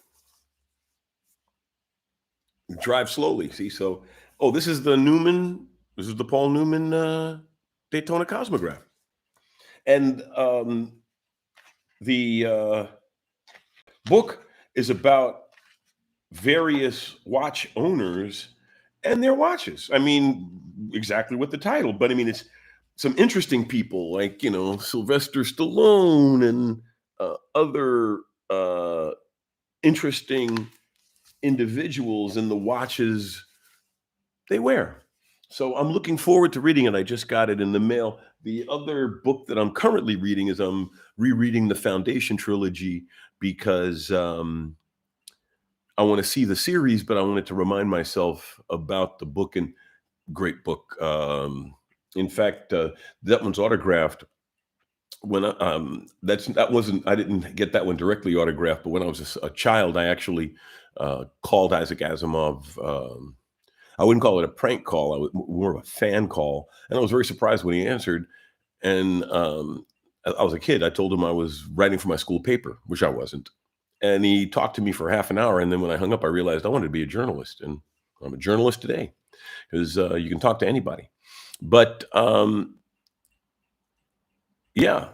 Drive slowly. See, so, oh, this is the Newman. This is the Paul Newman Daytona Cosmograph. And the book is about various watch owners and their watches. I mean, exactly what the title, but I mean, it's some interesting people like, Sylvester Stallone and other interesting individuals in the watches they wear. So I'm looking forward to reading it. I just got it in the mail. The other book that I'm currently reading is I'm rereading the Foundation Trilogy because I want to see the series, but I wanted to remind myself about the book. And great book. In fact, that one's autographed. When that wasn't, I didn't get that one directly autographed, but when I was a child, I actually called Isaac Asimov. I wouldn't call it a prank call. I was more of a fan call, and I was very surprised when he answered. And I was a kid. I told him I was writing for my school paper, which I wasn't. And he talked to me for half an hour, and then when I hung up, I realized I wanted to be a journalist, and I'm a journalist today because you can talk to anybody. But yeah,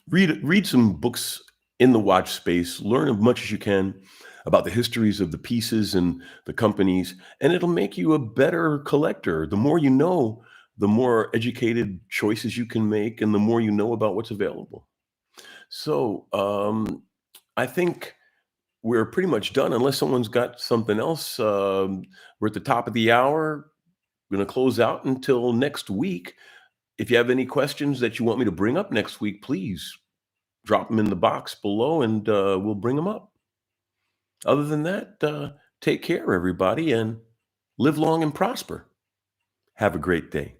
read some books in the watch space. Learn as much as you can about the histories of the pieces and the companies, and it'll make you a better collector. The more you know, the more educated choices you can make, and the more you know about what's available. So I think we're pretty much done, unless someone's got something else. We're at the top of the hour. We're going to close out until next week. If you have any questions that you want me to bring up next week, please drop them in the box below and we'll bring them up. Other than that, take care, everybody, and live long and prosper. Have a great day.